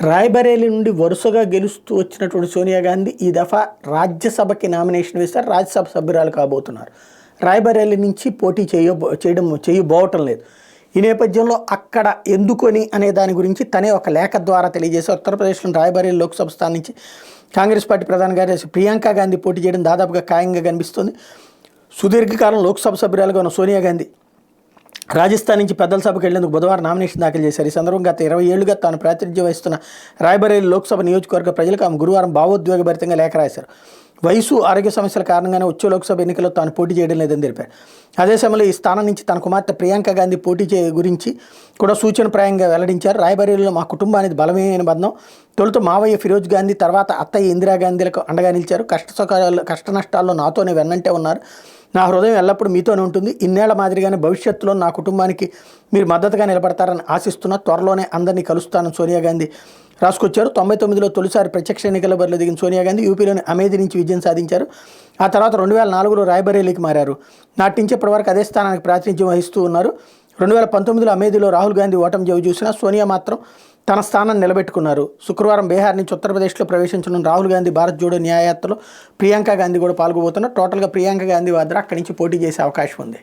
రాయ్‌బరేలీ నుండి వరుసగా గెలుస్తూ వచ్చినటువంటి సోనియా గాంధీ ఈ దఫా రాజ్యసభకి నామినేషన్ వేశారు. రాజ్యసభ సభ్యురాలు కాబోతున్నారు. రాయ్‌బరేలీ నుంచి పోటీ చేయబోవటం లేదు. ఈ నేపథ్యంలో అక్కడ ఎందుకని అనే దాని గురించి తనే ఒక లేఖ ద్వారా తెలియజేశారు. ఉత్తరప్రదేశ్లోని రాయ్‌బరేలీ లోక్సభ స్థానం నుంచి కాంగ్రెస్ పార్టీ ప్రధాన కార్యదర్శి ప్రియాంక గాంధీ పోటీ చేయడం దాదాపుగా ఖాయంగా కనిపిస్తుంది. సుదీర్ఘకాలం లోక్సభ సభ్యురాలుగా ఉన్న సోనియా గాంధీ రాజస్థాన్ నుంచి పెద్దల సభకు వెళ్లేందుకు బుధవారం నామినేషన్ దాఖలు చేశారు. ఈ సందర్భంగా గత 20 ఏళ్లుగా తాను ప్రాతినిధ్యం వహిస్తున్న రాయ్‌బరేలీ లోక్సభ నియోజకవర్గ ప్రజలకు ఆమె గురువారం భావోద్వేగభరితంగా లేఖ రాశారు. వయసు, ఆరోగ్య సమస్యల కారణంగానే వచ్చే లోక్సభ ఎన్నికల్లో తాను పోటీ చేయడం లేదని తెలిపారు. అదే సమయంలో ఈ స్థానం నుంచి తన కుమార్తె ప్రియాంక గాంధీ పోటీ గురించి కూడా సూచనప్రాయంగా వెల్లడించారు. రాయ్‌బరేలీలో మా కుటుంబానికి బలమైన బంధం. తొలుత మావయ్య ఫిరోజ్ గాంధీ, తర్వాత అత్తయ్య ఇందిరాగాంధీలకు అండగా నిలిచారు. కష్ట నష్టాల్లో నాతోనే వెన్నంటే ఉన్నారు. నా హృదయం ఎల్లప్పుడూ మీతోనే ఉంటుంది. ఇన్నేళ్ల మాదిరిగానే భవిష్యత్తులో నా కుటుంబానికి మీరు మద్దతుగా నిలబడతారని ఆశిస్తున్నా. త్వరలోనే అందరినీ కలుస్తానని సోనియా గాంధీ రాసుకొచ్చారు. 99లో తొలిసారి ప్రత్యక్ష ఎన్నికల బరిలో దిగిన సోనియా గాంధీ యూపీలోని అమేథీ నుంచి విజయం సాధించారు. ఆ తర్వాత 2004లో రాయ్‌బరేలీకి మారారు. నాటి నుంచి ఇప్పటివరకు అదే స్థానానికి ప్రాతినిధ్యం వహిస్తూ ఉన్నారు. 2019లో అమేథీలో రాహుల్ గాంధీ ఓటమి జవి చూసినా సోనియా మాత్రం తన స్థానాన్ని నిలబెట్టుకున్నారు. శుక్రవారం బీహార్ నుంచి ఉత్తరప్రదేశ్లో ప్రవేశించనున్న రాహుల్ గాంధీ భారత్ జోడో న్యాయయాత్రలో ప్రియాంక గాంధీ కూడా పాల్గొబోతున్నారు. టోటల్గా ప్రియాంక గాంధీ వద్ద అక్కడి నుంచి పోటీ చేసే అవకాశం ఉంది.